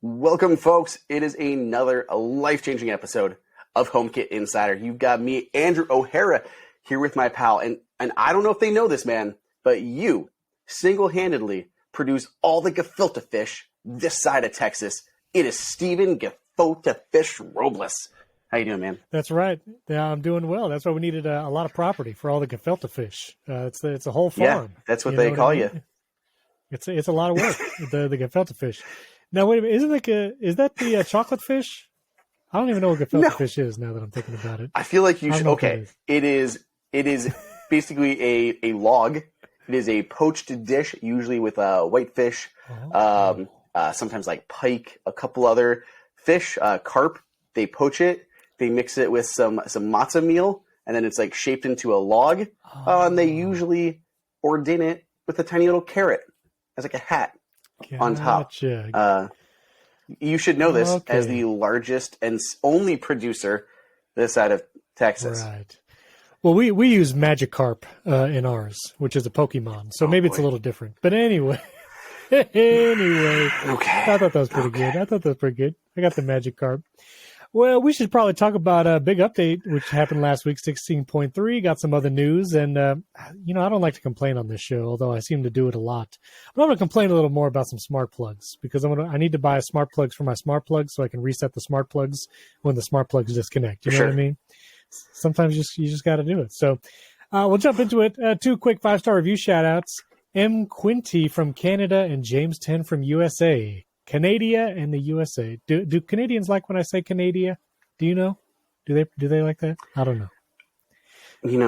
Welcome, folks. It is another life-changing episode of HomeKit Insider. You've got me, Andrew O'Hara, here with my pal. And I don't know if they know this, man, but you single-handedly produce all the gefilte fish this side of Texas. It is Steven Gefilte Fish Robles. How you doing, man? That's right. Yeah, I'm doing well. That's why we needed a lot of property for all the gefilte fish. It's a whole farm. Yeah, that's what they call you. It's a lot of work. the gefilte fish. Now wait a minute, is that the chocolate fish? I don't even know what gefilte fish is now that I'm thinking about it. I feel like you should. Okay, it is basically a log. It is a poached dish, usually with whitefish, sometimes like pike, a couple other fish, carp. They poach it. They mix it with some matzah meal, and then it's like shaped into a log. And they usually ordain it with a tiny little carrot as like a hat on top. You should know this as the largest and only producer this side of Texas. Right. Well, we use Magikarp in ours, which is a Pokemon, so maybe it's a little different. But anyway, okay. I thought that was pretty good. I got the Magikarp. Well, we should probably talk about a big update, which happened last week, 16.3. Got some other news, and, I don't like to complain on this show, although I seem to do it a lot. But I'm going to complain a little more about some smart plugs, because I need to buy smart plugs for my smart plugs so I can reset the smart plugs when the smart plugs disconnect. You know what I mean? Sometimes you just got to do it. So we'll jump into it. Two quick 5-star review shout-outs. M. Quinty from Canada and James 10 from USA. Canada and the USA. Do Canadians like when I say Canada? Do you know? Do they like that? I don't know.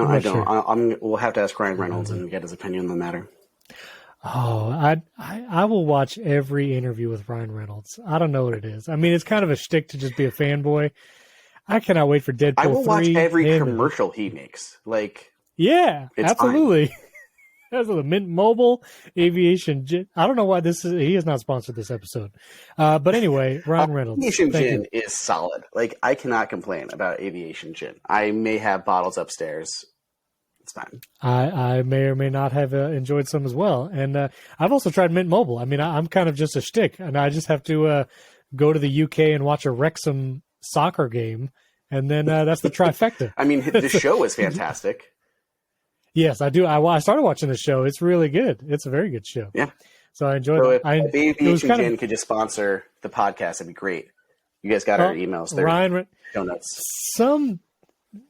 I don't. Sure. We'll have to ask Ryan Reynolds and get his opinion on the matter. Oh, I will watch every interview with Ryan Reynolds. I don't know what it is. I mean, it's kind of a shtick to just be a fanboy. I cannot wait for Deadpool 3. I will watch every commercial he makes. Yeah, absolutely. That's the Mint Mobile Aviation Gin. I don't know why he is not sponsored this episode. But anyway, Ryan Reynolds. Aviation Gin is solid. I cannot complain about Aviation Gin. I may have bottles upstairs. It's fine. I may or may not have enjoyed some as well. And I've also tried Mint Mobile. I mean, I'm kind of just a shtick, and I just have to go to the UK and watch a Wrexham soccer game, and then that's the trifecta. I mean, the show is fantastic. Yes, I do. I started watching the show. It's really good. It's a very good show. Yeah. So I enjoyed it. If Aviation Gin could just sponsor the podcast, that'd be great. You guys got our emails there. Ryan, show notes.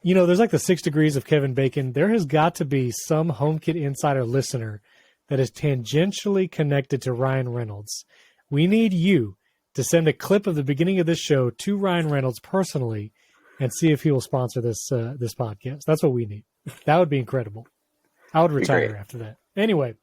There's like the 6 degrees of Kevin Bacon. There has got to be some HomeKit Insider listener that is tangentially connected to Ryan Reynolds. We need you to send a clip of the beginning of this show to Ryan Reynolds personally and see if he will sponsor this podcast. That's what we need. That would be incredible. I would retire after that. Anyway,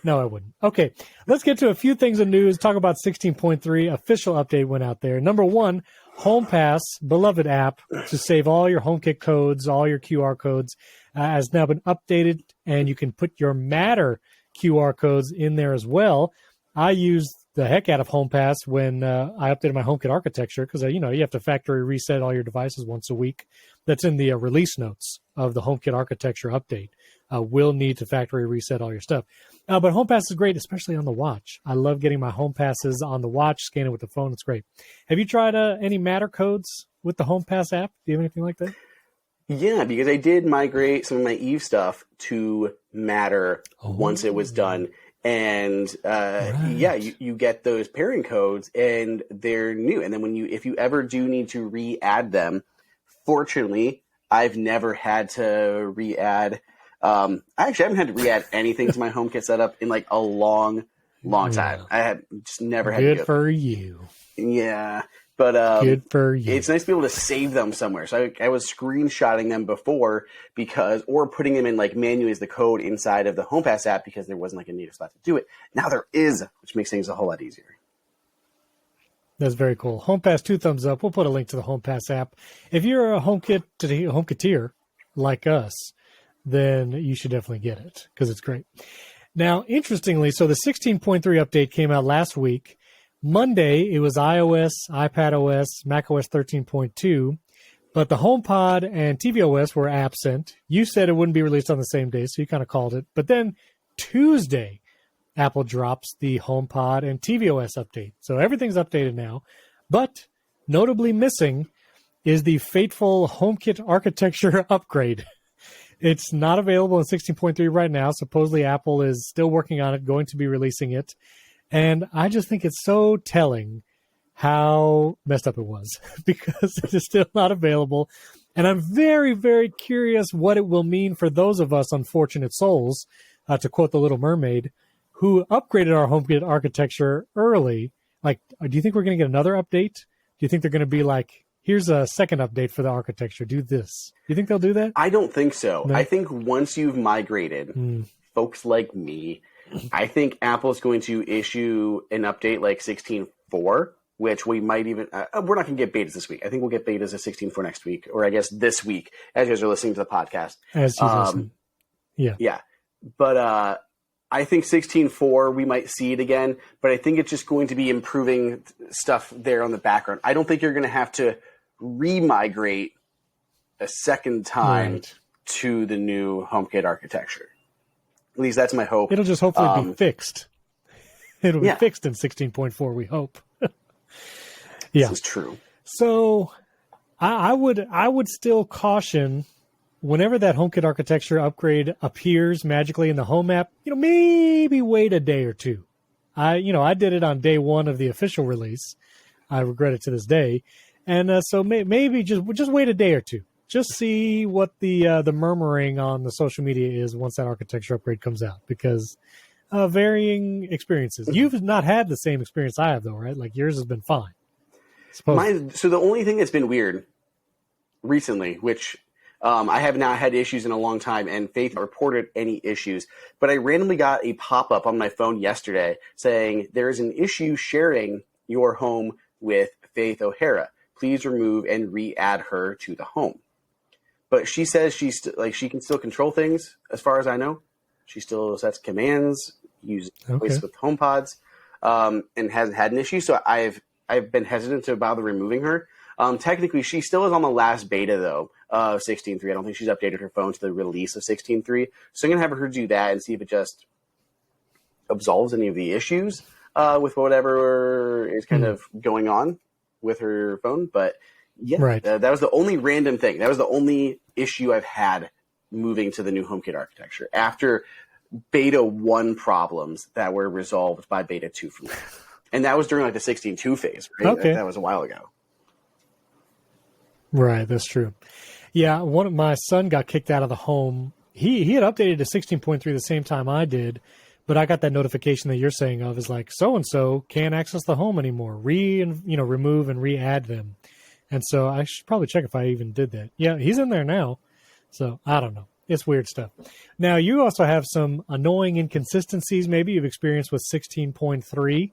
no, I wouldn't. Okay, let's get to a few things in news. Talk about 16.3. Official update went out there. Number 1, HomePass, beloved app to save all your HomeKit codes, all your QR codes, has now been updated, and you can put your Matter QR codes in there as well. I used the heck out of HomePass when I updated my HomeKit architecture because, you have to factory reset all your devices once a week. That's in the release notes of the HomeKit architecture update. Will need to factory reset all your stuff. But HomePass is great, especially on the watch. I love getting my HomePasses on the watch, scan it with the phone. It's great. Have you tried any Matter codes with the HomePass app? Do you have anything like that? Yeah, because I did migrate some of my Eve stuff to Matter once it was done. And you get those pairing codes, and they're new. And then if you ever do need to re-add them, fortunately, I've never had to re-add. I actually haven't had to re-add anything to my HomeKit setup in a long time. I have just never had to do it. Good for you. Yeah. But good for you. It's nice to be able to save them somewhere. So I was screenshotting them before or putting them in manually as the code inside of the HomePass app because there wasn't a native spot to do it. Now there is, which makes things a whole lot easier. That's very cool. HomePass, 2 thumbs up. We'll put a link to the HomePass app. If you're a HomeKiteer like us, then you should definitely get it because it's great. Now, interestingly, so the 16.3 update came out last week. Monday, it was iOS, iPadOS, macOS 13.2, but the HomePod and tvOS were absent. You said it wouldn't be released on the same day, so you kind of called it. But then Tuesday, Apple drops the HomePod and tvOS update. So everything's updated now. But notably missing is the fateful HomeKit architecture upgrade. It's not available in 16.3 right now. Supposedly Apple is still working on it, going to be releasing it. And I just think it's so telling how messed up it was because it is still not available. And I'm very, very curious what it will mean for those of us unfortunate souls, to quote The Little Mermaid, who upgraded our HomeKit architecture early. Like, do you think we're going to get another update? Do you think they're going to be like, here's a second update for the architecture, do this? Do you think they'll do that? I don't think so. No? I think once you've migrated, folks like me, I think Apple's going to issue an update like 16.4, which we might even we're not going to get betas this week. I think we'll get betas of 16.4 next week, or I guess this week, as you guys are listening to the podcast. As you listen. Yeah. Yeah. But I think 16.4, we might see it again, but I think it's just going to be improving stuff there on the background. I don't think you're going to have to remigrate a second time to the new HomeKit architecture. At least that's my hope. It'll just hopefully be fixed. It'll be fixed in 16.4, we hope. Yeah. This is true. So I would still caution whenever that HomeKit architecture upgrade appears magically in the Home app, maybe wait a day or two. I did it on day one of the official release. I regret it to this day. And so maybe just wait a day or two. Just see what the murmuring on the social media is once that architecture upgrade comes out, because varying experiences. You've not had the same experience I have, though, right? Like yours has been fine. So the only thing that's been weird recently, which I have not had issues in a long time, and Faith reported any issues, but I randomly got a pop-up on my phone yesterday saying there is an issue sharing your home with Faith O'Hara. Please remove and re-add her to the home. But she says she can still control things, as far as I know. She still sets commands, uses voice with HomePods, and hasn't had an issue. So I've been hesitant to bother removing her. Technically, she still is on the last beta, though, of 16.3. I don't think she's updated her phone to the release of 16.3. So I'm going to have her do that and see if it just absolves any of the issues with whatever is kind of going on with her phone. But yeah, that was the only random thing. That was the only issue I've had moving to the new HomeKit architecture after beta 1 problems that were resolved by beta 2 for me. And that was during like the 16.2 phase, right? Okay. That was a while ago. Right, that's true. Yeah, my son got kicked out of the home. He had updated to 16.3 the same time I did, but I got that notification that you're saying of is like, so-and-so can't access the home anymore. Remove and re-add them. And so I should probably check if I even did that. Yeah, he's in there now. So I don't know. It's weird stuff. Now, you also have some annoying inconsistencies maybe you've experienced with 16.3.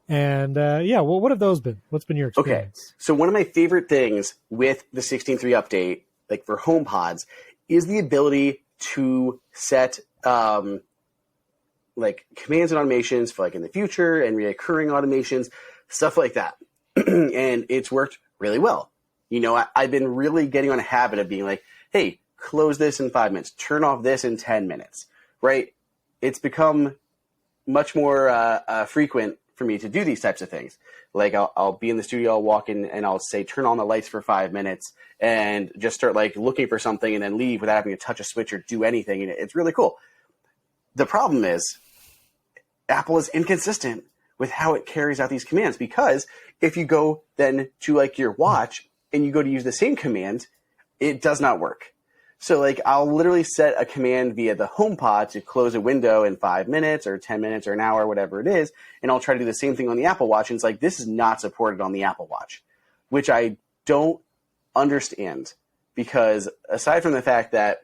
And what have those been? What's been your experience? Okay, so one of my favorite things with the 16.3 update, like for HomePods, is the ability to set like commands and automations for like in the future and reoccurring automations, stuff like that. And it's worked really well. I've been really getting on a habit of being like, hey, close this in 5 minutes, turn off this in 10 minutes, right? It's become much more frequent for me to do these types of things. Like I'll be in the studio, I'll walk in and I'll say, turn on the lights for 5 minutes and just start like looking for something and then leave without having to touch a switch or do anything. And it's really cool. The problem is Apple is inconsistent with how it carries out these commands, because if you go then to like your watch and you go to use the same command, it does not work. So like I'll literally set a command via the HomePod to close a window in 5 minutes or 10 minutes or an hour, whatever it is. And I'll try to do the same thing on the Apple Watch. And it's like, this is not supported on the Apple Watch, which I don't understand, because aside from the fact that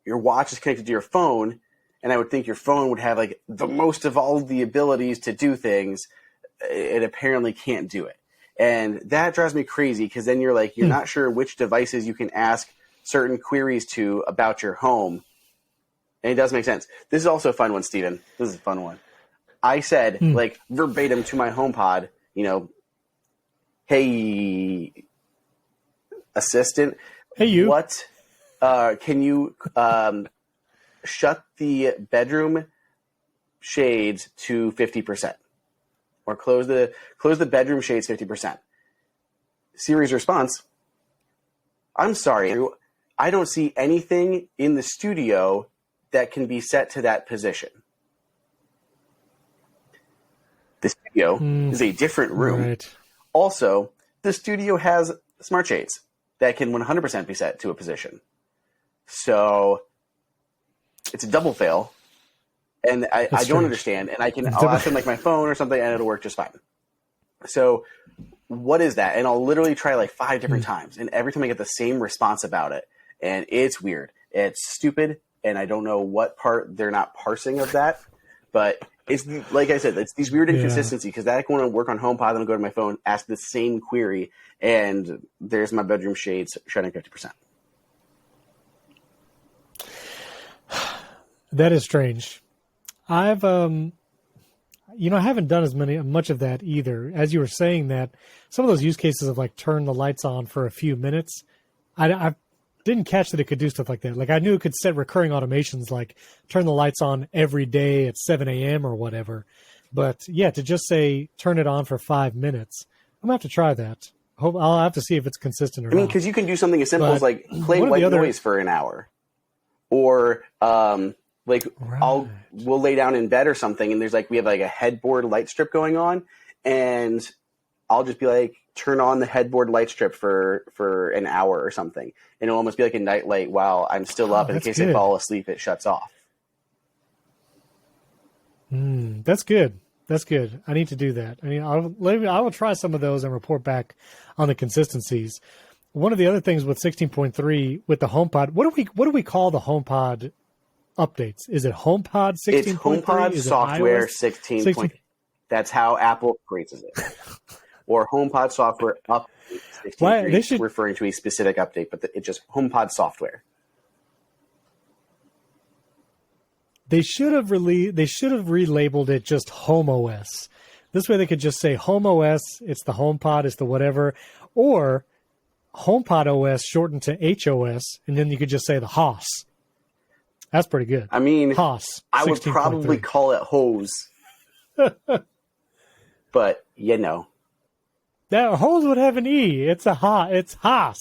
your watch is connected to your phone, and I would think your phone would have like the most of all of the abilities to do things, it apparently can't do it. And that drives me crazy, because then you're like, you're not sure which devices you can ask certain queries to about your home. And it does make sense. This is also a fun one, Steven. This is a fun one. I said, like, verbatim to my HomePod, hey, assistant, hey, you. What, can you shut the bedroom shades to 50%, or close the bedroom shades 50%. Siri's response, I'm sorry, I don't see anything in the studio that can be set to that position. The studio is a different room. Right. Also, the studio has smart shades that can 100% be set to a position. So it's a double fail. And I don't understand. And I'll ask them like my phone or something and it'll work just fine. So what is that? And I'll literally try like 5 different times. And every time I get the same response about it. And it's weird. It's stupid. And I don't know what part they're not parsing of that. But it's like I said, it's these weird inconsistencies because I want to work on HomePod and I'll go to my phone, ask the same query, and there's my bedroom shades shutting 50%. That is strange. I've I haven't done much of that either. As you were saying that, some of those use cases of like turn the lights on for a few minutes, I didn't catch that it could do stuff like that. Like I knew it could set recurring automations like turn the lights on every day at 7 a.m. or whatever. But yeah, to just say turn it on for 5 minutes, I'm going to have to try that. I'll have to see if it's consistent or not. I mean, because you can do something as simple as like play white noise for an hour. Or we'll lay down in bed or something and there's like, we have like a headboard light strip going on and I'll just be like, turn on the headboard light strip for an hour or something. And it'll almost be like a night light while I'm still up. In case I fall asleep, it shuts off. That's good. That's good. I need to do that. I mean, I will try some of those and report back on the consistencies. One of the other things with 16.3 with the HomePod, what do we call the HomePod updates? Is it HomePod 16.3? It's HomePod software 16. That's how Apple phrases it. Or HomePod software update 16.3, referring to a specific update, but it's just HomePod software. They should have relabeled it just Home OS. This way they could just say Home OS, it's the HomePod, it's the whatever, or HomePod OS shortened to HOS, and then you could just say the HOS. That's pretty good. I mean, HOS. I would probably call it hose. But, That hose would have an E. It's it's HOS.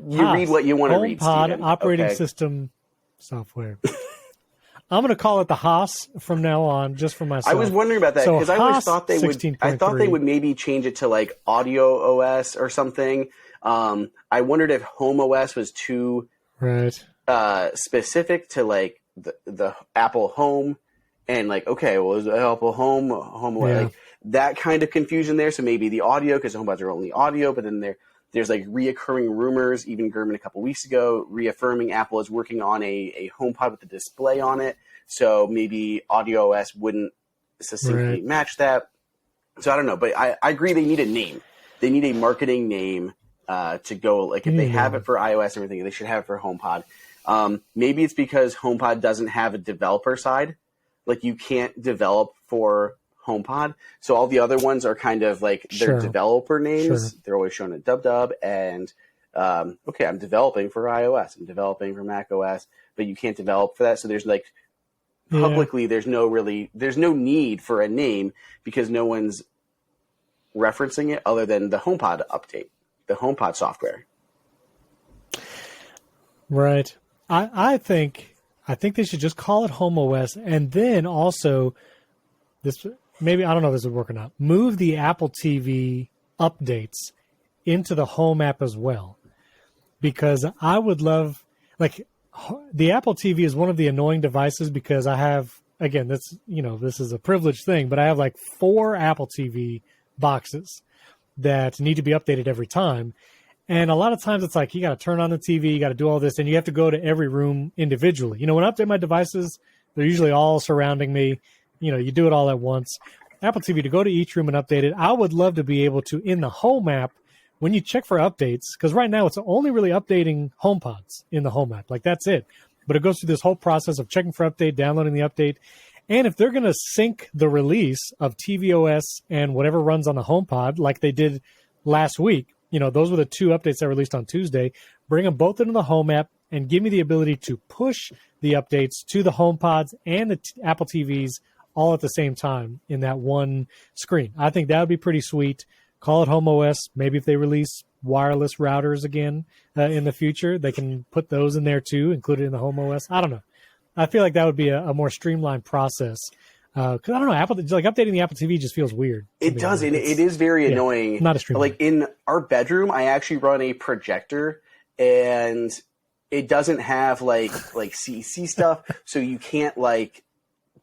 You read what you want to read, HomePod operating system software. I'm going to call it the HOS from now on, just for myself. I was wondering about that because I always thought they would. I thought they would maybe change it to like Audio OS or something. I wondered if Home OS was too specific to like the Apple Home, and like is Apple Home like that kind of confusion there. So maybe the audio because HomePods are only audio, but then there's like reoccurring rumors. Even Gurman a couple weeks ago reaffirming Apple is working on a HomePod with a display on it. So maybe Audio OS wouldn't succinctly match that. So I don't know, but I agree they need a name. They need a marketing name to go. Like if they have it for iOS and everything, they should have it for HomePod. Maybe it's because HomePod doesn't have a developer side. Like you can't develop for HomePod. So all the other ones are kind of like their developer names. They're always shown in dub and I'm developing for iOS. I'm developing for Mac OS, but you can't develop for that. So there's like publicly there's no need for a name because no one's referencing it other than the HomePod update, the HomePod software. Right. I think they should just call it Home OS and then also this maybe I don't know if this would work or not. Move the Apple TV updates into the Home app as well. Because I would love the Apple TV is one of the annoying devices because I have this is a privileged thing, but I have like 4 Apple TV boxes that need to be updated every time. And a lot of times it's like you got to turn on the TV, you got to do all this, and you have to go to every room individually. When I update my devices, they're usually all surrounding me. You do it all at once. Apple TV, to go to each room and update it, I would love to be able to, in the Home app, when you check for updates, because right now it's only really updating HomePods in the Home app. Like, that's it. But it goes through this whole process of checking for update, downloading the update. And if they're going to sync the release of tvOS and whatever runs on the HomePod, like they did last week, those were the 2 updates that were released on Tuesday, bring them both into the Home app and give me the ability to push the updates to the HomePods and the Apple TVs all at the same time in that one screen. I think that would be pretty sweet. Call it Home OS. Maybe if they release wireless routers again in the future, they can put those in there too, included in the Home OS. I don't know. I feel like that would be a more streamlined process. Because I don't know, Apple, like updating the Apple TV just feels weird. It does, and it is very annoying. Not a streamline. Like in our bedroom, I actually run a projector, and it doesn't have like CEC stuff, so you can't like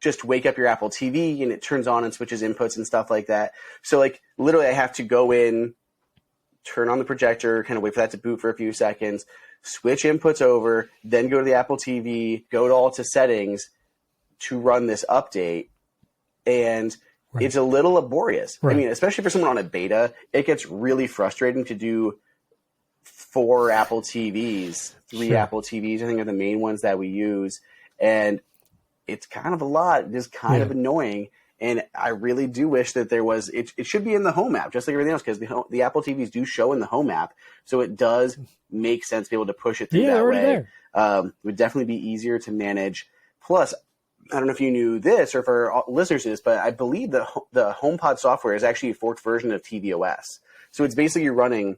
just wake up your Apple TV and it turns on and switches inputs and stuff like that. So like literally I have to go in, turn on the projector, kind of wait for that to boot for a few seconds, switch inputs over, then go to the Apple TV, go to settings to run this update. And it's a little laborious. I mean, especially for someone on a beta, it gets really frustrating to do 4 Apple TVs, 3 Apple TVs, I think are the main ones that we use. And it's kind of a lot. It is kind of annoying. And I really do wish that there was, it should be in the Home app, just like everything else, because the Apple TVs do show in the Home app. So it does make sense to be able to push it through that way. It would definitely be easier to manage. Plus, I don't know if you knew this or for our listeners knew this, but I believe the HomePod software is actually a forked version of tvOS. So it's basically running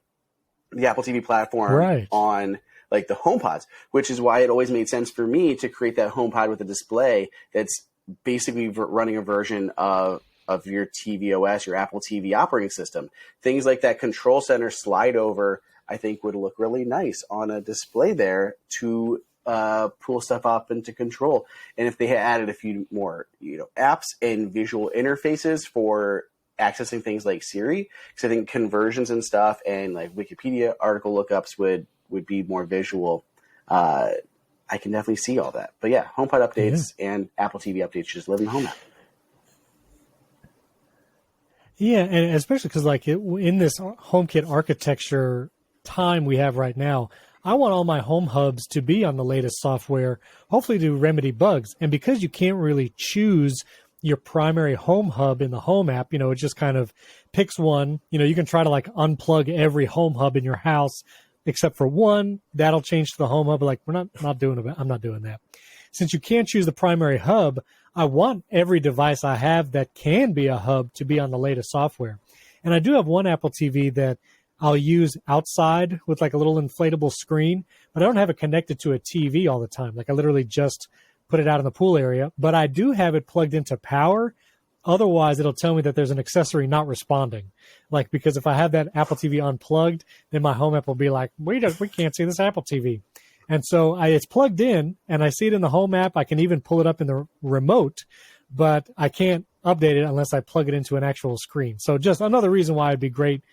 the Apple TV platform on like the HomePods, which is why it always made sense for me to create that HomePod with a display that's basically running a version of your tvOS, your Apple TV operating system. Things like that control center slide over, I think would look really nice on a display there to pull stuff up into control. And if they had added a few more, apps and visual interfaces for accessing things like Siri, because I think conversions and stuff and like Wikipedia article lookups would be more visual. I can definitely see all that. But yeah, HomePod updates and Apple TV updates just live in the Home app. Yeah, and especially because like in this HomeKit architecture time we have right now, I want all my home hubs to be on the latest software, hopefully to remedy bugs. And because you can't really choose your primary home hub in the Home app, it just kind of picks one. You can try to like unplug every home hub in your house except for one. That'll change to the Home hub. Like, I'm not doing that. Since you can't choose the primary hub, I want every device I have that can be a hub to be on the latest software. And I do have one Apple TV that I'll use outside with like a little inflatable screen, but I don't have it connected to a TV all the time. Like I literally just put it out in the pool area, but I do have it plugged into power. Otherwise, it'll tell me that there's an accessory not responding. Like, because if I have that Apple TV unplugged, then my Home app will be like, we can't see this Apple TV. And so it's plugged in and I see it in the Home app. I can even pull it up in the remote, but I can't update it unless I plug it into an actual screen. So just another reason why it'd be great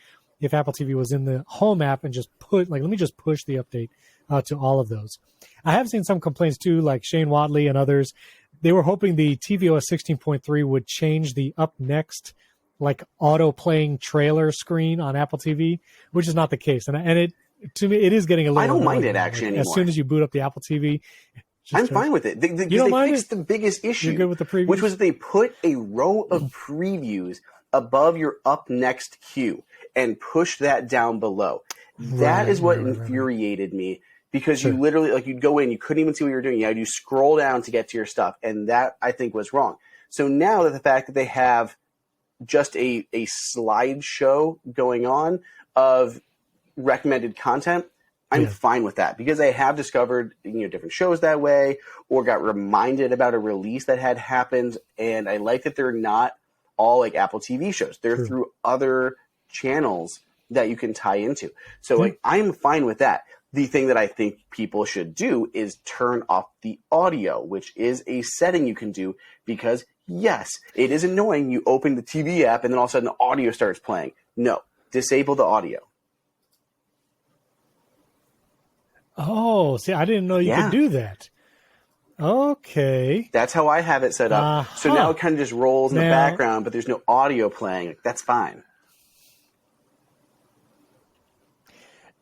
if Apple TV was in the Home app and just let me just push the update to all of those. I have seen some complaints too, like Shane Watley and others. They were hoping the tvOS 16.3 would change the up next, like auto playing trailer screen on Apple TV, which is not the case. And to me, it is getting a little. I don't mind it actually anymore. As soon as you boot up the Apple TV, I'm fine with it. They fixed the biggest issue, You're good with the previews? Which was that they put a row of previews above your up next queue and pushed that down below. That is what infuriated me, because you literally, like, you'd go in, you couldn't even see what you were doing. You had to scroll down to get to your stuff, and that, I think, was wrong. So now that the fact that they have just a slideshow going on of recommended content, I'm fine with that, because I have discovered different shows that way, or got reminded about a release that had happened, and I like that they're not all like Apple TV shows. They're through other channels that you can tie into. So like, I'm fine with that. The thing that I think people should do is turn off the audio, which is a setting you can do, because yes, it is annoying. You open the TV app and then all of a sudden the audio starts playing. No, disable the audio. Oh, see, I didn't know you could do that. Okay. That's how I have it set up. So now it kind of just rolls in the background, but there's no audio playing. That's fine.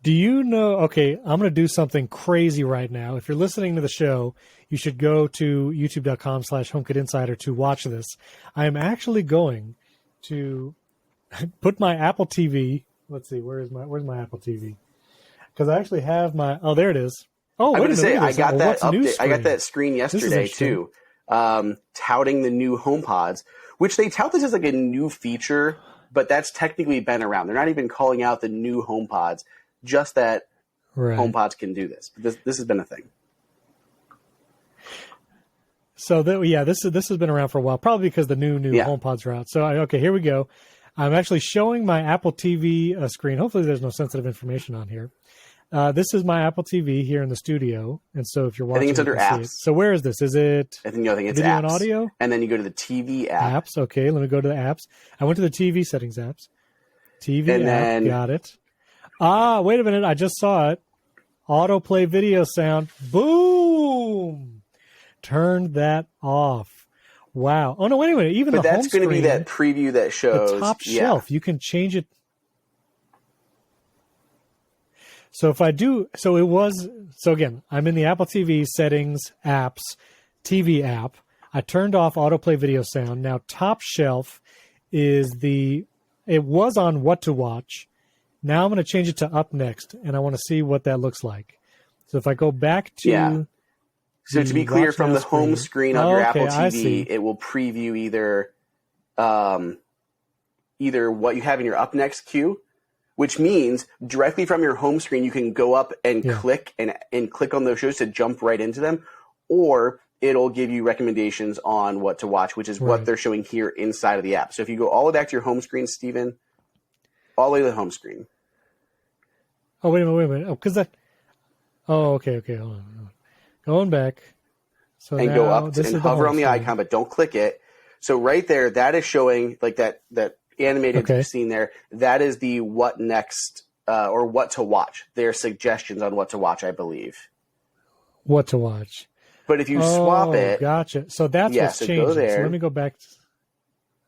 Do you know, okay, I'm going to do something crazy right now. If you're listening to the show, you should go to youtube.com/HomeKit Insider to watch this. I am actually going to put my Apple TV. Let's see, where's my Apple TV? Because I actually have my, there it is. Oh, I wait a minute. I got that update. I got that screen yesterday too. touting the new HomePods, which they tout this as like a new feature, but that's technically been around. They're not even calling out the new HomePods, just that HomePods can do this. This has been a thing. So this has been around for a while, probably because the new HomePods are out. So okay, here we go. I'm actually showing my Apple TV screen. Hopefully, there's no sensitive information on here. This is my Apple TV here in the studio, and so if you're watching, I think it's under apps. So where is this? Is it? I think it's video apps. and audio, and then you go to the TV app. Apps. Okay, let me go to the apps. I went to the TV settings apps. TV and app. Then, got it. Wait a minute. I just saw it. Autoplay video sound. Boom. Turned that off. Wow. Oh no, wait a minute. Even but the that's going to be that preview that shows the top shelf. You can change it. So if I do, so again, I'm in the Apple TV settings, apps, TV app. I turned off autoplay video sound. Now top shelf is it was on what to watch. Now I'm going to change it to up next, and I want to see what that looks like. So if I go back to So to be clear, from the home screen of your Apple TV, it will preview either what you have in your up next queue, which means directly from your home screen, you can go up and click and click on those shows to jump right into them, or it'll give you recommendations on what to watch, which is what they're showing here inside of the app. So if you go all the way back to your home screen, Steven, all the way to the home screen. Oh, wait a minute. Oh, because okay, hold on. Going back. So and now, go up this and is hover on the screen. icon, but don't click it. So right there, that is showing like that animated scene there. That is the what next or what to watch. Their suggestions on what to watch, I believe. What to watch. But if you swap it. Gotcha. So that's what's changing. Go there. So let me go back.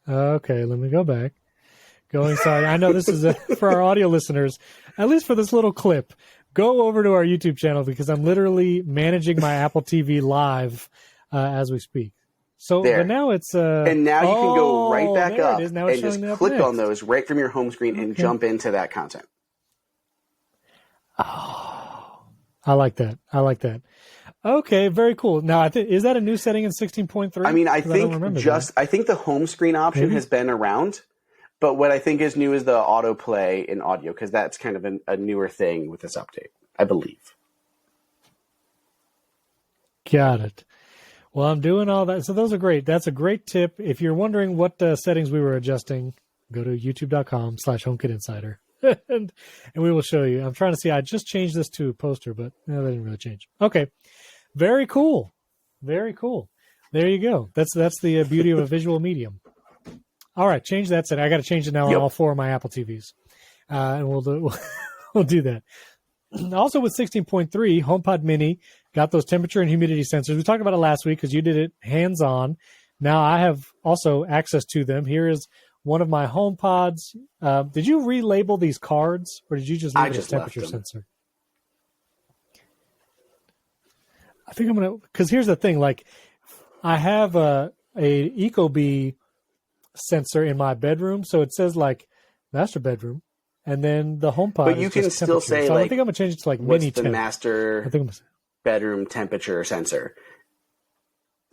Okay, let me go back. Sorry, I know this is for our audio listeners, at least for this little clip. Go over to our YouTube channel because I'm literally managing my Apple TV live as we speak. So but now it's and now you can go right back up and just click on those right from your home screen and jump into that content. Oh, I like that. Okay, very cool. Now, is that a new setting in 16.3? I mean, I think the home screen option has been around, but what I think is new is the autoplay in audio, because that's kind of a newer thing with this update, I believe. Got it. Well, I'm doing all that. So those are great. That's a great tip. If you're wondering what settings we were adjusting, go to youtube.com/HomeKit Insider. and we will show you. I'm trying to see. I just changed this to a poster, but that didn't really change. Okay. Very cool. Very cool. There you go. That's the beauty of a visual medium. All right. Change that setting. I got to change it now on all four of my Apple TVs. And we'll do that. Also with 16.3, HomePod Mini got those temperature and humidity sensors. We talked about it last week because you did it hands-on. Now I have also access to them. Here is one of my HomePods. Did you relabel these cards, or did you just leave it as temperature sensor? I think I'm gonna, because here's the thing. Like, I have a Ecobee sensor in my bedroom, so it says like master bedroom, and then the HomePod. But you can still say so like, I think I'm gonna change it to like what's mini the temp. master bedroom temperature sensor.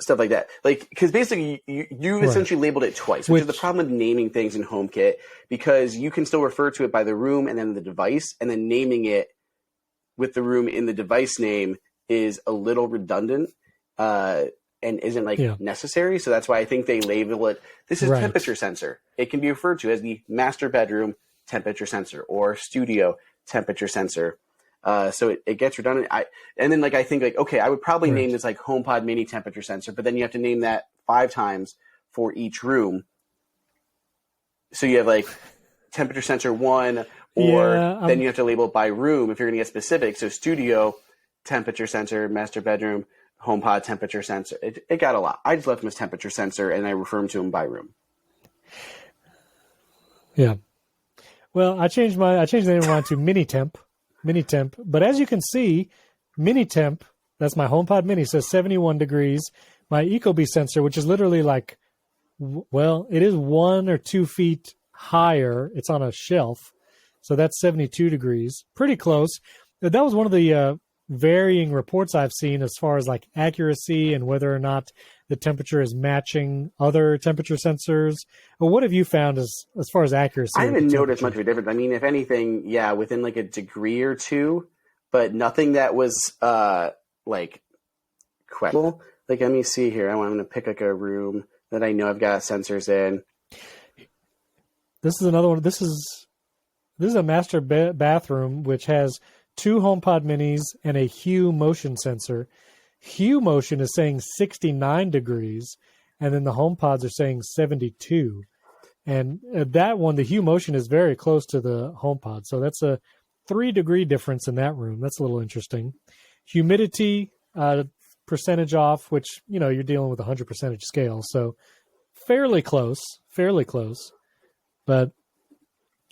Stuff like that. Like, because basically you essentially labeled it twice, which is the problem with naming things in HomeKit, because you can still refer to it by the room and then the device, and then naming it with the room in the device name is a little redundant and isn't necessary. So that's why I think they label it. This is temperature sensor. It can be referred to as the master bedroom temperature sensor or studio temperature sensor. So it gets redundant. I think I would probably name this like HomePod Mini temperature sensor, but then you have to name that 5 times for each room. So you have like temperature sensor 1, or then you have to label it by room if you're going to get specific. So studio temperature sensor, master bedroom, HomePod temperature sensor. It got a lot. I just left them as temperature sensor, and I refer them to them by room. Yeah. Well, I changed the name of mine to Mini Temp. But as you can see, Mini Temp, that's my HomePod Mini, says 71 degrees. My Ecobee sensor, which is literally like, well, it is 1 or 2 feet higher. It's on a shelf. So that's 72 degrees. Pretty close. That was one of the varying reports I've seen as far as like accuracy and whether or not the temperature is matching other temperature sensors. Well, what have you found as far as accuracy? I haven't noticed much of a difference. I mean, if anything, yeah, within like a degree or two, but nothing that was like questionable. Like, let me see here. I'm going to pick like a room that I know I've got sensors in. This is another one. This is a master bathroom which has 2 HomePod minis and a Hue motion sensor. Hue motion is saying 69 degrees, and then the HomePods are saying 72. And that one, the Hue motion, is very close to the HomePod. So that's a 3-degree difference in that room. That's a little interesting. Humidity, percentage off, which, you're dealing with a 100% scale. So fairly close. But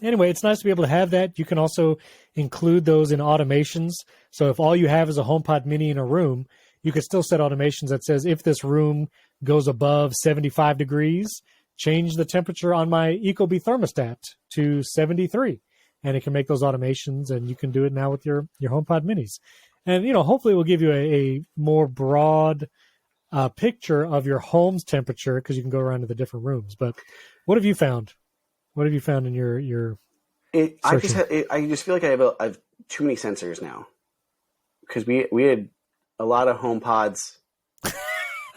anyway, it's nice to be able to have that. You can also include those in automations. So if all you have is a HomePod mini in a room, you can still set automations that says, if this room goes above 75 degrees, change the temperature on my Ecobee thermostat to 73. And it can make those automations, and you can do it now with your HomePod minis. And, hopefully it will give you a more broad picture of your home's temperature, because you can go around to the different rooms. But what have you found? What have you found in your I just feel like I have too many sensors now, because we had a lot of HomePods.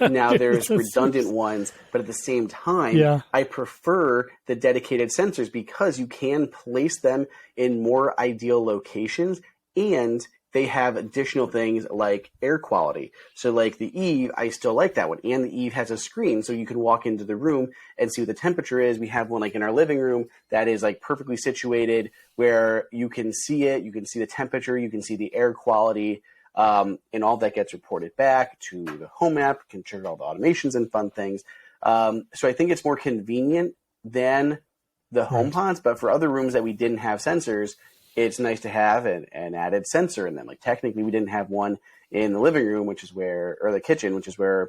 Now there's redundant ones, but at the same time, I prefer the dedicated sensors because you can place them in more ideal locations, and they have additional things like air quality. So like the Eve, I still like that one. And the Eve has a screen, so you can walk into the room and see what the temperature is. We have one like in our living room that is like perfectly situated where you can see it, you can see the temperature, you can see the air quality, and all that gets reported back to the home app, can trigger all the automations and fun things. So I think it's more convenient than the HomePods, but for other rooms that we didn't have sensors, it's nice to have an added sensor in them. Like technically we didn't have one in the living room, or the kitchen, which is where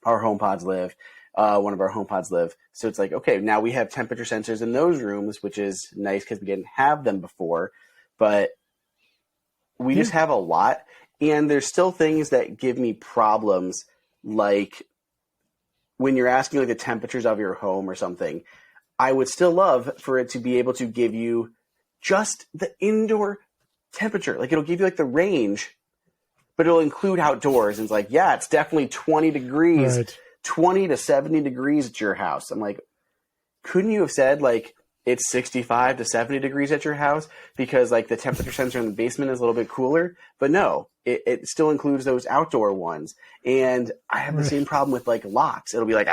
our HomePods live. One of our HomePods live. So it's like, okay, now we have temperature sensors in those rooms, which is nice because we didn't have them before, but we just have a lot. And there's still things that give me problems, like when you're asking like the temperatures of your home or something. I would still love for it to be able to give you just the indoor temperature. Like it'll give you like the range, but it'll include outdoors. And it's like, yeah, it's definitely 20 degrees, 20 to 70 degrees at your house. I'm like, couldn't you have said like it's 65 to 70 degrees at your house because like the temperature sensor in the basement is a little bit cooler? But no, it still includes those outdoor ones. And I have the same problem with like locks. It'll be like,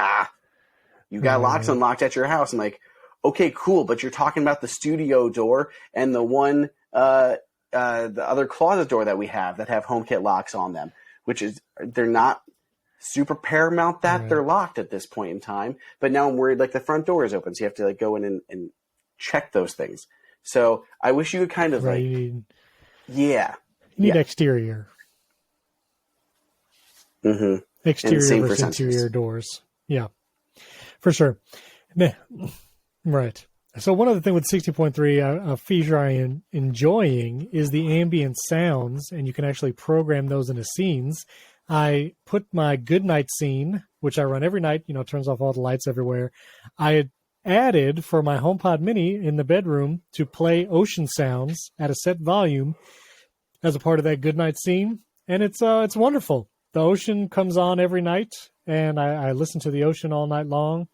you got locks unlocked at your house. I'm like, okay, cool. But you're talking about the studio door and the one, the other closet door that we have that have HomeKit locks on them, which is, they're not super paramount that they're locked at this point in time. But now I'm worried like the front door is open. So you have to like go in and check those things. So I wish you would kind of you need exterior. Mm-hmm. Exterior versus interior doors. Yeah, for sure. Right. So one other thing with 60.3, a feature I am enjoying is the ambient sounds, and you can actually program those into scenes. I put my good night scene, which I run every night, turns off all the lights everywhere. I had added for my HomePod mini in the bedroom to play ocean sounds at a set volume as a part of that good night scene. And it's wonderful. The ocean comes on every night, and I listen to the ocean all night long,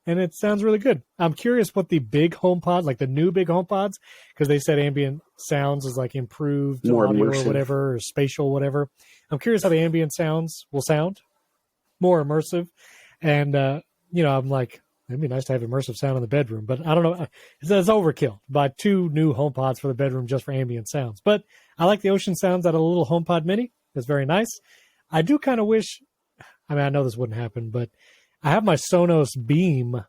and it sounds really good. I'm curious what the big HomePod, like the new big HomePods, because they said ambient sounds is like improved more audio immersive. Or whatever, or spatial whatever. I'm curious how the ambient sounds will sound, more immersive. And, I'm like, it'd be nice to have immersive sound in the bedroom, but I don't know. It's overkill. Buy 2 new HomePods for the bedroom just for ambient sounds. But I like the ocean sounds out of a little HomePod mini. It's very nice. I do kind of wish, I know this wouldn't happen, but I have my Sonos Beam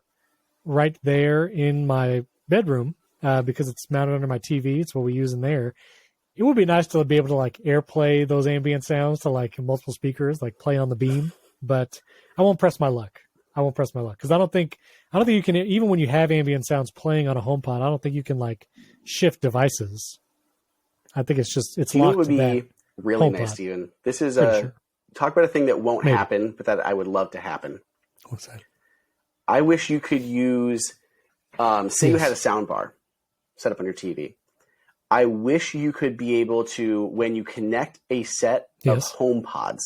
right there in my bedroom because it's mounted under my TV. It's what we use in there. It would be nice to be able to like AirPlay those ambient sounds to like multiple speakers, like play on the Beam. But I won't press my luck. Because I don't think you can, even when you have ambient sounds playing on a HomePod, I don't think you can like shift devices. I think it's locked. It would be to that really HomePod. nice, Steven. This is Pretty sure. talk about a thing that won't Maybe. happen, but that I would love to happen. What's that? I wish you could use, say you had a sound bar set up on your TV. I wish you could be able to, when you connect a set of HomePods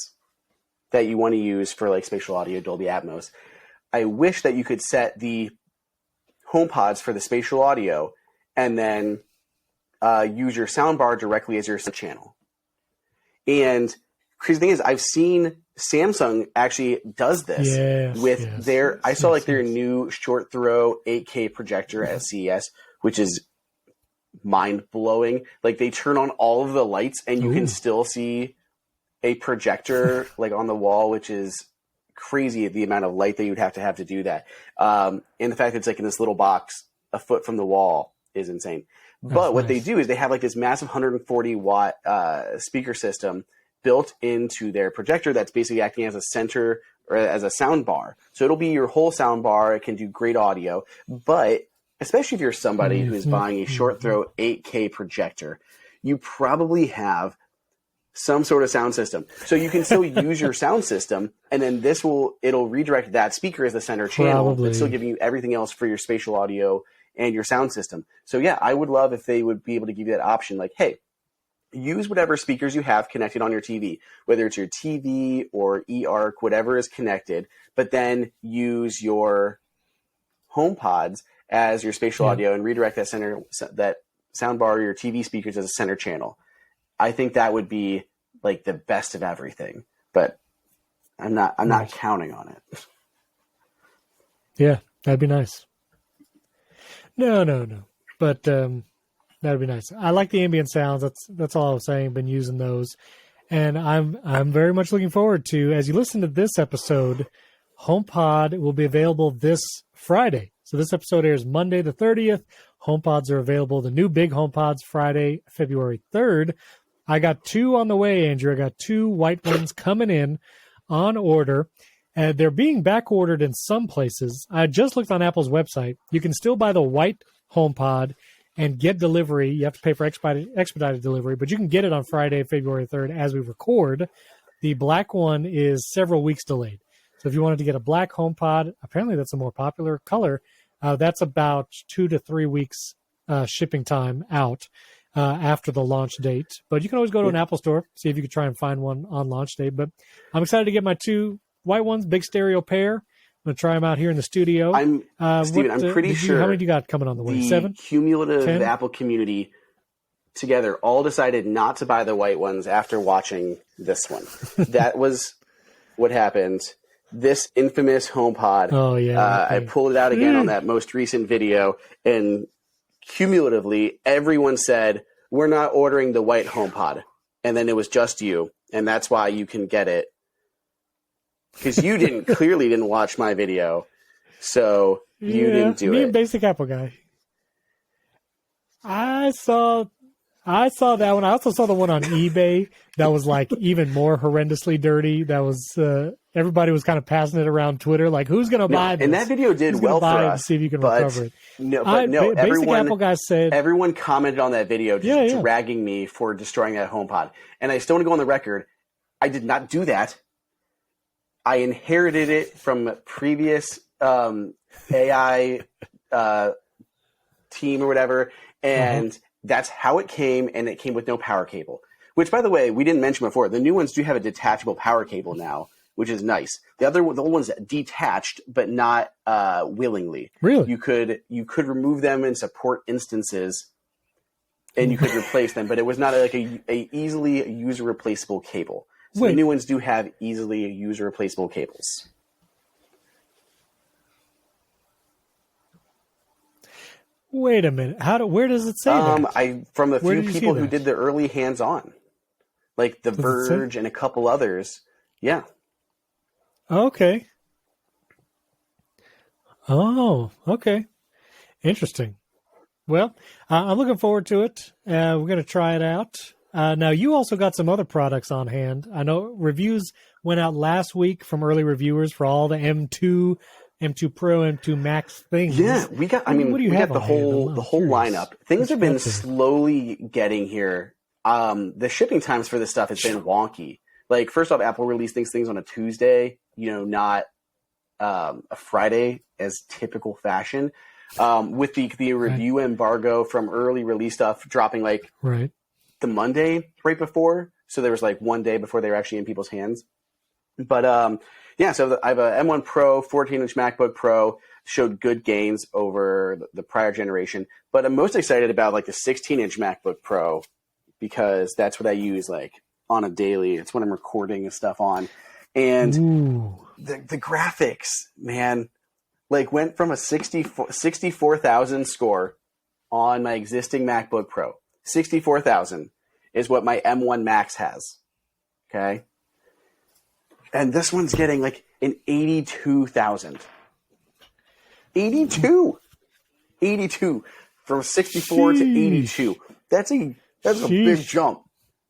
that you want to use for like spatial audio, Dolby Atmos, I wish that you could set the HomePods for the spatial audio and then use your soundbar directly as your channel. And crazy thing is, I've seen Samsung actually does this with their. I saw like their new short throw 8K projector at CES, which is mind blowing. Like they turn on all of the lights and you can still see a projector like on the wall, which is crazy the amount of light that you'd have to do that. And the fact that it's like in this little box a foot from the wall is insane. But what they do is they have like this massive 140 watt speaker system built into their projector that's basically acting as a center or as a sound bar. So it'll be your whole sound bar. It can do great audio, but especially if you're somebody who is buying a short throw 8K projector, you probably have some sort of sound system. So you can still use your sound system, and then it'll redirect that speaker as the center channel, but still giving you everything else for your spatial audio and your sound system. So yeah, I would love if they would be able to give you that option, like, hey, use whatever speakers you have connected on your TV, whether it's your TV or eARC, whatever is connected, but then use your HomePods as your spatial audio and redirect that soundbar or your TV speakers as a center channel. I think that would be like the best of everything, but I'm not counting on it. Yeah, that'd be nice. No. But that'd be nice. I like the ambient sounds. That's all I was saying. Been using those. And I'm very much looking forward to, as you listen to this episode, HomePod will be available this Friday. So this episode airs Monday the 30th. HomePods are available. The new big HomePods Friday, February 3rd. I got 2 on the way, Andrew. I got 2 white ones coming in on order. And they're being back ordered in some places. I just looked on Apple's website. You can still buy the white HomePod and get delivery. You have to pay for expedited delivery, but you can get it on Friday, February 3rd as we record. The black one is several weeks delayed. So if you wanted to get a black HomePod, apparently that's a more popular color. That's about 2 to 3 weeks shipping time out after the launch date. But you can always go to an Apple store, see if you can try and find one on launch day. But I'm excited to get my 2 white ones, big stereo pair. I'm going to try them out here in the studio. Steven, I'm pretty sure. How many do you got coming on the way? 7? Cumulative 10? Apple community together all decided not to buy the white ones after watching this one. That was what happened. This infamous HomePod. Oh, yeah. I pulled it out again on that most recent video, and cumulatively, everyone said, we're not ordering the white HomePod. And then it was just you, and that's why you can get it. Because you clearly didn't watch my video, so you didn't do it. Me and Basic Apple Guy. I saw that one. I also saw the one on eBay that was like even more horrendously dirty. That was everybody was kind of passing it around Twitter, like, who's going to buy this? And that video did well for us. To see if you can recover it. Basic Apple Guy said everyone commented on that video, just dragging me for destroying that HomePod. And I still want to go on the record. I did not do that. I inherited it from a previous AI team or whatever, and that's how it came, and it came with no power cable. Which, by the way, we didn't mention before. The new ones do have a detachable power cable now, which is nice. The old ones detached, but not willingly. Really? You could remove them in support instances, and you could replace them, but it was not like a easily user replaceable cable. So the new ones do have easily user replaceable cables. Wait a minute. Where does it say that? From a few people who did the early hands-on, like The Verge and a couple others. Yeah. Okay. Oh, okay. Interesting. Well, I'm looking forward to it. We're going to try it out. Now, you also got some other products on hand. I know reviews went out last week from early reviewers for all the M2 Pro, M2 Max things. Yeah, we got. I mean, we got the whole lineup. Things have been slowly getting here. The shipping times for this stuff has been wonky. like, first off, Apple released things on a Tuesday, not a Friday as typical fashion. With the review embargo from early release stuff dropping like the Monday right before. So there was like one day before they were actually in people's hands. But so I have a M1 Pro, 14-inch MacBook Pro, showed good gains over the prior generation. But I'm most excited about like the 16-inch MacBook Pro because that's what I use like on a daily. It's what I'm recording and stuff on. And the graphics, man, like went from a 64,000 score on my existing MacBook Pro. 64,000 is what my M1 Max has. Okay. And this one's getting like an 82,000. 82 from 64 to 82. That's a big jump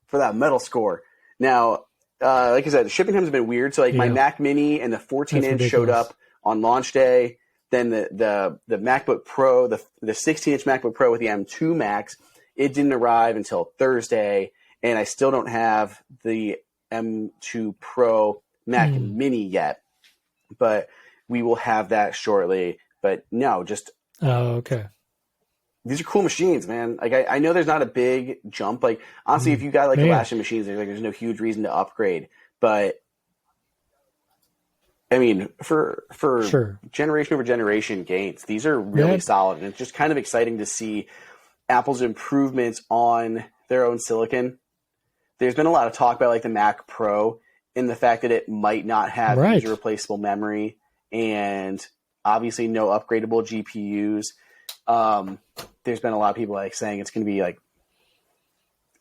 for that metal score. Now, like I said, the shipping times have been weird. So like my Mac Mini and the 14-inch showed up on launch day. Then the MacBook Pro, the 16-inch MacBook Pro with the M2 Max, it didn't arrive until Thursday, and I still don't have the M2 Pro Mac Mini yet, but we will have that shortly. But no, just these are cool machines, man. Like I know there's not a big jump. Like honestly, if you got like the last gen machines, there's no huge reason to upgrade. But I mean, for generation over generation gains, these are really solid, and it's just kind of exciting to see Apple's improvements on their own silicon. There's been a lot of talk about like the Mac Pro and the fact that it might not have user replaceable memory and obviously no upgradable GPUs. There's been a lot of people like saying it's going to be like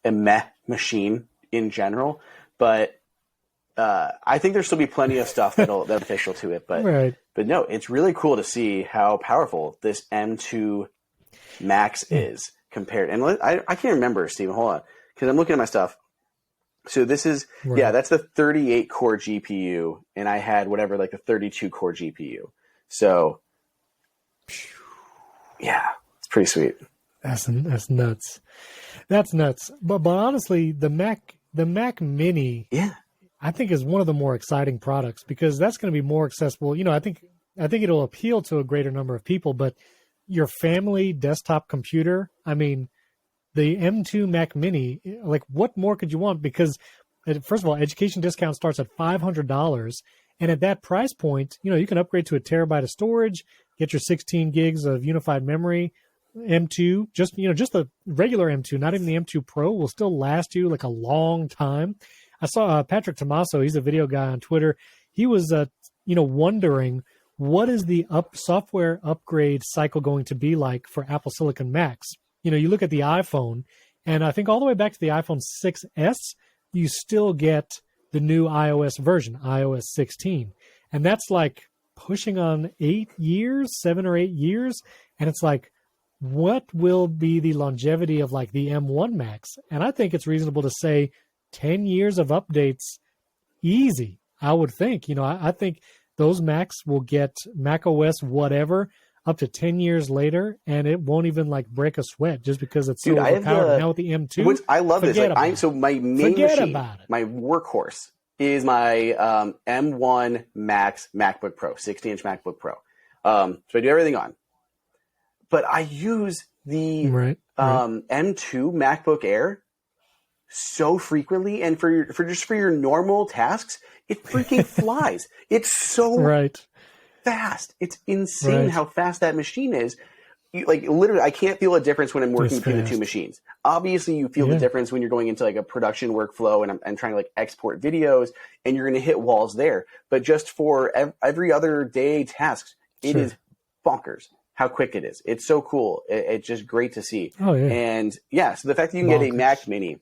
a meh machine in general, but I think there'll still be plenty of stuff that'll official to it. But no, it's really cool to see how powerful this M2 Max is compared. And I can't remember, Steven, hold on, because I'm looking at my stuff. So this is, that's the 38 core GPU, and I had whatever, like the 32 core GPU. So, yeah, it's pretty sweet. That's nuts. That's nuts. But honestly, the Mac Mini, I think is one of the more exciting products because that's going to be more accessible. I think it'll appeal to a greater number of people, but your family desktop computer, I mean, the M2 Mac Mini, like what more could you want? Because first of all, education discount starts at $500. And at that price point, you can upgrade to a terabyte of storage, get your 16 gigs of unified memory. M2, just the regular M2, not even the M2 Pro, will still last you like a long time. I saw Patrick Tomaso, he's a video guy on Twitter. He was, wondering what is the software upgrade cycle going to be like for Apple Silicon Macs. You look at the iPhone, and I think all the way back to the iPhone 6S, you still get the new iOS version, iOS 16. And that's like pushing on 7 or 8 years. And it's like, what will be the longevity of like the M1 Max? And I think it's reasonable to say 10 years of updates easy, I would think. I think those Macs will get Mac OS whatever up to 10 years later, and it won't even like break a sweat just because it's so overpowered. Now with the M2, I love this. So my main machine, my workhorse is my M1 Max MacBook Pro, 16-inch MacBook Pro. So I do everything on. But I use the M2 MacBook Air so frequently, and for your normal tasks, it freaking flies. It's so fast. It's insane how fast that machine is. Literally, I can't feel a difference when I'm working between the two machines. Obviously, you feel the difference when you're going into like a production workflow and I'm trying to like export videos, and you're going to hit walls there. But just for every other day tasks, it is bonkers how quick it is. It's so cool. It's just great to see. Oh, yeah. And so the fact that you can get a Mac Mini,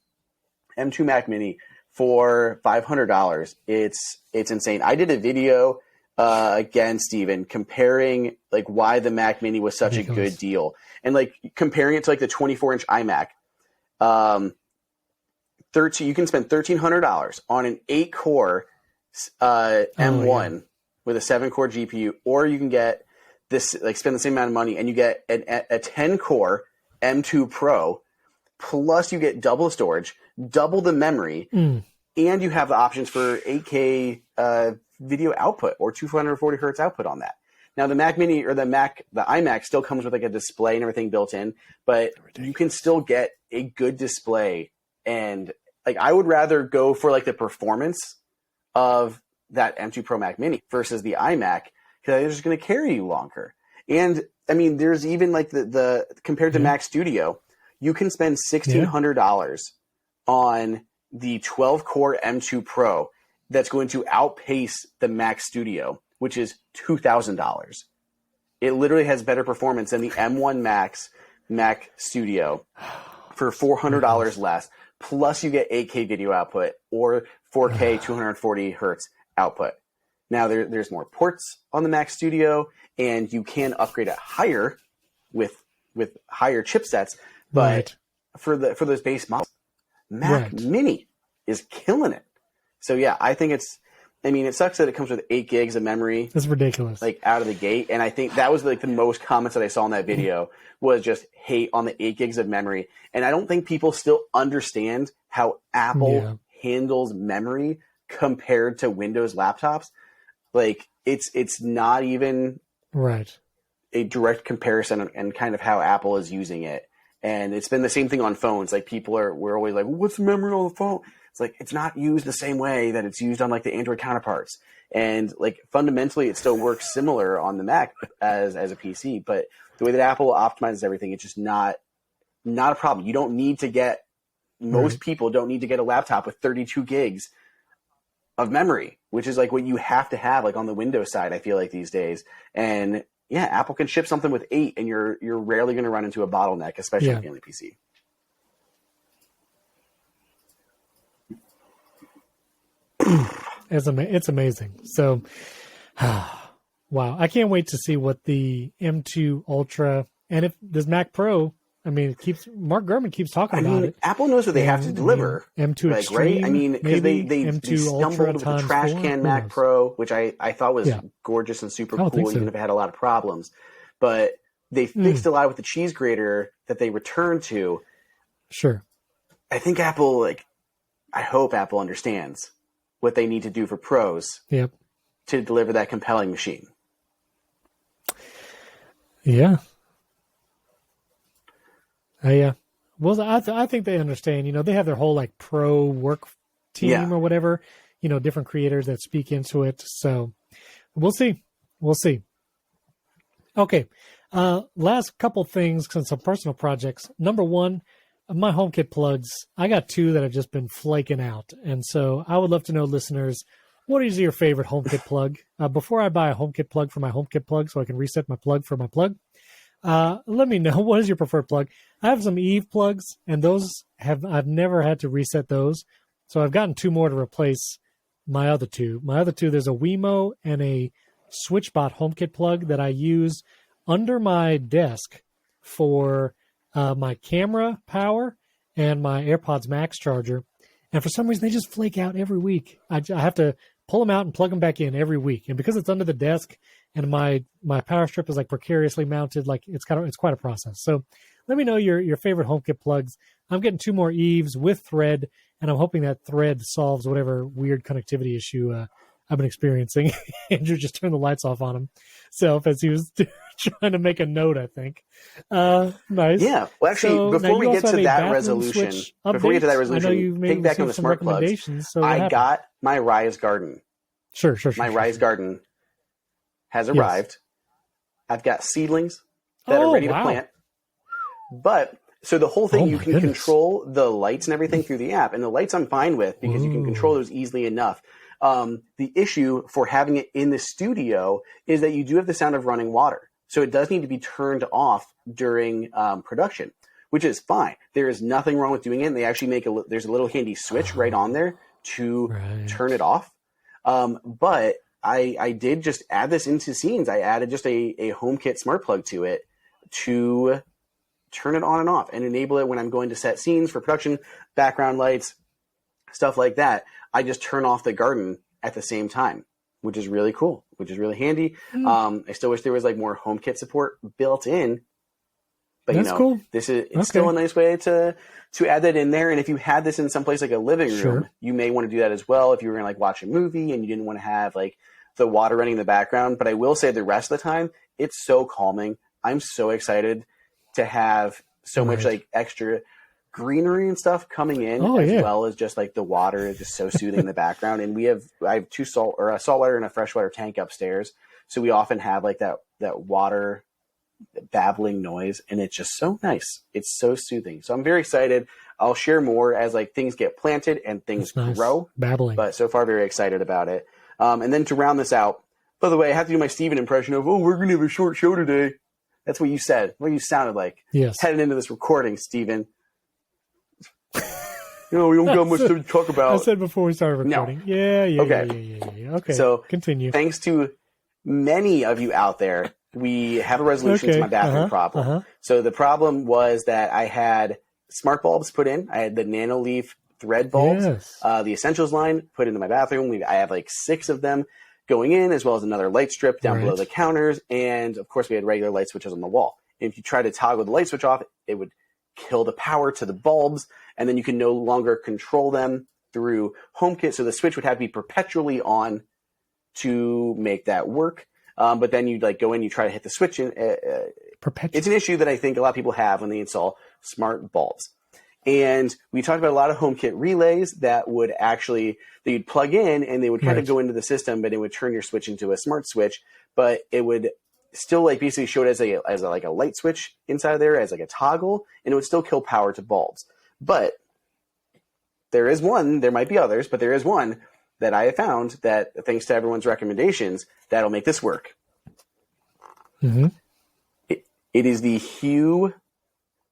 M2 Mac Mini for $500, it's insane. I did a video again, Steven, comparing like why the Mac Mini was such a good deal, and like comparing it to like the 24-inch iMac. You can spend $1,300 on an 8-core M1 with a 7-core GPU, or you can get this, like spend the same amount of money and you get a 10-core M2 Pro, plus you get double the storage, double the memory, and you have the options for 8K video output or 240 hertz output on that. Now the Mac Mini or the iMac still comes with like a display and everything built in, but you can still get a good display. And like I would rather go for like the performance of that M2 Pro Mac Mini versus the iMac because they're just going to carry you longer. And I mean, there's even like the compared to Mac Studio, you can spend $1,600 on the 12-core M2 Pro that's going to outpace the Mac Studio, which is $2,000. It literally has better performance than the M1 Max Mac Studio for $400 less. Plus, you get 8K video output or 4K 240 hertz output. Now, there's more ports on the Mac Studio, and you can upgrade it higher with higher chipsets. But for those base models, Mac Mini is killing it. So yeah, I think it sucks that it comes with 8 gigs of memory. That's ridiculous. Like out of the gate. And I think that was like the most comments that I saw in that video was just hate on the 8 gigs of memory. And I don't think people still understand how Apple handles memory compared to Windows laptops. Like it's not even a direct comparison and kind of how Apple is using it. And it's been the same thing on phones. Like we're always like, what's the memory on the phone? It's like, it's not used the same way that it's used on like the Android counterparts. And like fundamentally it still works similar on the Mac as a PC, but the way that Apple optimizes everything, it's just not a problem. You don't need to get, most people don't need to get a laptop with 32 gigs of memory, which is like what you have to have like on the Windows side, I feel like these days. And yeah, Apple can ship something with 8 and you're rarely going to run into a bottleneck, especially on a family PC. It's amazing. So, wow. I can't wait to see what the M2 Ultra and if this Mac Pro, I mean, Mark Gurman keeps talking about it. Apple knows what they have to deliver. M2 like, Extreme, right? I mean, because they M2 stumbled with the trash can Mac Pro, which I thought was gorgeous and super cool, even if it had a lot of problems. But they fixed a lot with the cheese grater that they returned to. Sure. I think Apple, I hope Apple understands what they need to do for pros to deliver that compelling machine. Yeah. Well, I think they understand. They have their whole pro work team or whatever. Different creators that speak into it. So we'll see. Okay. Last couple things on some personal projects. Number one, my HomeKit plugs. I got 2 that have just been flaking out, and so I would love to know, listeners, what is your favorite HomeKit plug? Before I buy a HomeKit plug for my HomeKit plug, so I can reset my plug for my plug. Let me know, what is your preferred plug? I have some Eve plugs, and I've never had to reset those. So I've gotten 2 more to replace my other 2. There's a Wemo and a SwitchBot HomeKit plug that I use under my desk for my camera power and my AirPods Max charger. And for some reason, they just flake out every week. I have to pull them out and plug them back in every week. And because it's under the desk and my power strip is precariously mounted, it's quite a process. So let me know your favorite HomeKit plugs. I'm getting 2 more Eves with Thread, and I'm hoping that Thread solves whatever weird connectivity issue I've been experiencing. Andrew just turned the lights off on himself as he was trying to make a note, I think. Nice. Yeah. Well, actually, before we get to that resolution, piggyback on the smart plugs, so I got my Rise Garden. Sure. My Rise Garden has arrived. I've got seedlings that are ready to plant. But so the whole thing, you can control the lights and everything through the app, and the lights I'm fine with because you can control those easily enough. The issue for having it in the studio is that you do have the sound of running water. So it does need to be turned off during production, which is fine. There is nothing wrong with doing it. And they actually there's a little handy switch right on there to turn it off. But I did just add this into scenes. I added just a HomeKit smart plug to it to turn it on and off and enable it when I'm going to set scenes for production, background lights, stuff like that. I just turn off the garden at the same time, which is really cool, which is really handy. I still wish there was more HomeKit support built in, But That's cool. it's still a nice way to add that in there. And if you had this in some place like a living room, Sure. you may want to do that as well. If you were going to like watch a movie and you didn't want to have like the water running in the background. But I will say the rest of the time, it's so calming. I'm so excited to have so much like extra greenery and stuff coming in, as well as just like the water is just so soothing in the background. And I have a saltwater and a freshwater tank upstairs. So we often have like that water babbling noise, and it's just so nice. It's so soothing. So I'm very excited. I'll share more as like things get planted and things grow. Babbling. But so far, very excited about it. And then to round this out, by the way, I have to do my Steven impression of, we're going to have a short show today. That's what you said. What you sounded like. Yes. Heading into this recording, Steven. We don't got much to talk about. I said before we started recording. No. Yeah. Okay. So continue. Thanks to many of you out there, we have a resolution to my bathroom problem. So the problem was that I had smart bulbs put in. I had the NanoLeaf thread bulbs, the Essentials line put into my bathroom. I have like 6 of them going in, as well as another light strip down below the counters. And of course, we had regular light switches on the wall. And if you try to toggle the light switch off, it would kill the power to the bulbs, and then you can no longer control them through HomeKit. So the switch would have to be perpetually on to make that work. But then you'd like go in, you try to hit the switch. And it's an issue that I think a lot of people have when they install smart bulbs. And we talked about a lot of HomeKit relays that would actually, that you'd plug in and they would kind of go into the system, but it would turn your switch into a smart switch, but it would still like basically show it as a like a light switch inside of there, as like a toggle, and it would still kill power to bulbs. But there is one, there might be others, but there is one that I have found that, thanks to everyone's recommendations, that'll make this work. It is the Hue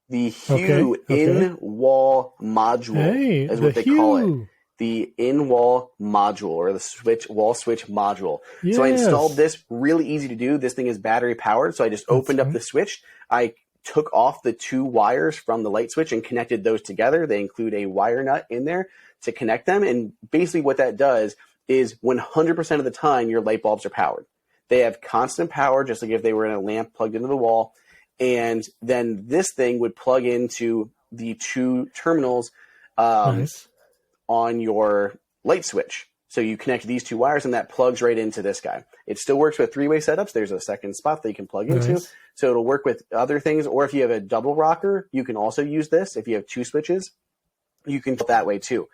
in-wall module, is what they call it. The in-wall module, or the wall switch module. So I installed this, really easy to do. This thing is battery powered. So I just opened up the switch. I took off the 2 wires from the light switch and connected those together. They include a wire nut in there to connect them. And basically what that does is 100% of the time your light bulbs are powered. They have constant power, just like if they were in a lamp plugged into the wall. And then this thing would plug into the 2 terminals on your light switch. So you connect these 2 wires and that plugs right into this guy. It still works with 3-way setups. There's a second spot that you can plug into. So it'll work with other things. Or if you have a double rocker, you can also use this. If you have 2 switches, you can do it that way too.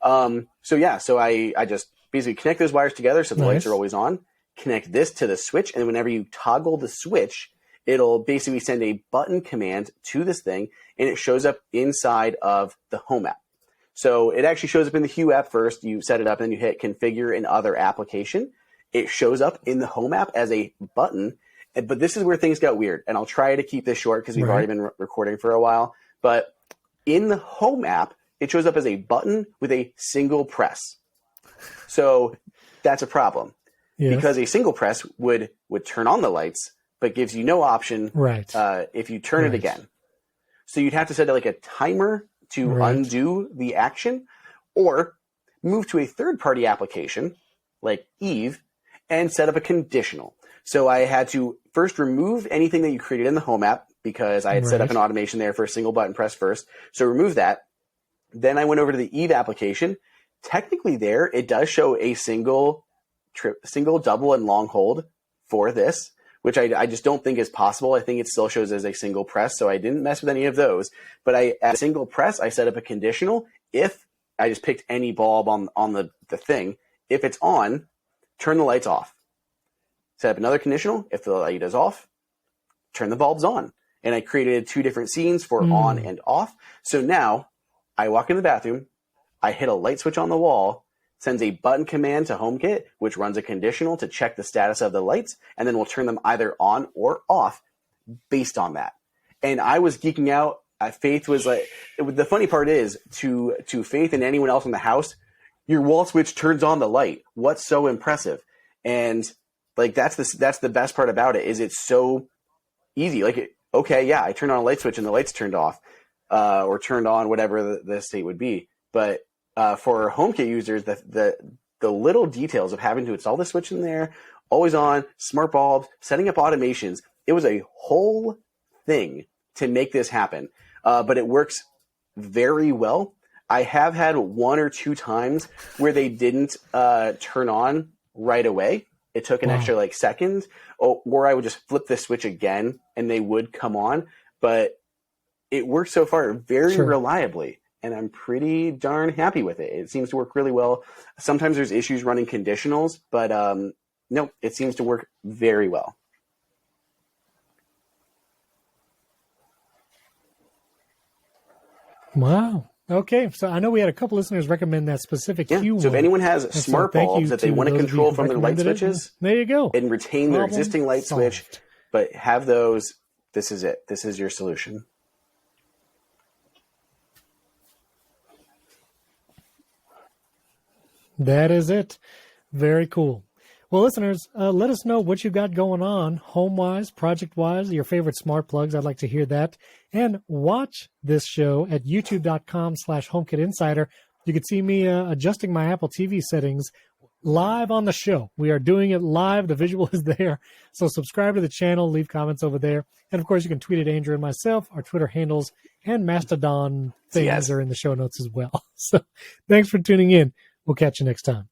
So I just basically connect those wires together so the lights are always on. Connect this to the switch, and whenever you toggle the switch, it'll basically send a button command to this thing, and it shows up inside of the Home app. So it actually shows up in the Hue app first. You set it up, and you hit Configure in Other Application. It shows up in the Home app as a button, but this is where things got weird, and I'll try to keep this short because we've already been recording for a while. But in the Home app, it shows up as a button with a single press. So that's a problem. Because a single press would turn on the lights, but gives you no option if you turn it again. So you'd have to set like a timer to undo the action, or move to a third-party application like Eve and set up a conditional. So I had to first remove anything that you created in the Home app because I had set up an automation there for a single button press first. So remove that. Then I went over to the Eve application. Technically there, it does show a single, double, and long hold for this, which I just don't think is possible. I think it still shows as a single press, so I didn't mess with any of those. But at a single press, I set up a conditional. If I just picked any bulb on the thing, if it's on, turn the lights off. Set up another conditional. If the light is off, turn the bulbs on. And I created 2 different scenes for on and off. So now I walk in the bathroom, I hit a light switch on the wall, sends a button command to HomeKit, which runs a conditional to check the status of the lights, and then we'll turn them either on or off based on that. And I was geeking out. Faith was like, the funny part is, to Faith and anyone else in the house, your wall switch turns on the light. What's so impressive? And like that's the best part about it, is it's so easy. Like, I turned on a light switch and the lights turned off, or turned on, whatever the state would be. But for HomeKit users, the little details of having to install the switch in there, always on, smart bulbs, setting up automations, it was a whole thing to make this happen. But it works very well. I have had 1 or 2 times where they didn't turn on right away. It took an extra like second, or I would just flip the switch again and they would come on. But it works so far very reliably, and I'm pretty darn happy with it. It seems to work really well. Sometimes there's issues running conditionals, but no, it seems to work very well. Wow. Okay, so I know we had a couple listeners recommend that specific Hue one. So if anyone has smart bulbs that they want to control from their light switches, there you go, and retain their existing light switch, but have those, this is it. This is your solution. That is it. Very cool. Well, listeners, let us know what you got going on, home-wise, project-wise, your favorite smart plugs. I'd like to hear that. And watch this show at youtube.com/HomeKit Insider. You can see me adjusting my Apple TV settings live on the show. We are doing it live. The visual is there. So subscribe to the channel, leave comments over there. And, of course, you can tweet at Andrew and myself. Our Twitter handles and Mastodon things are in the show notes as well. So thanks for tuning in. We'll catch you next time.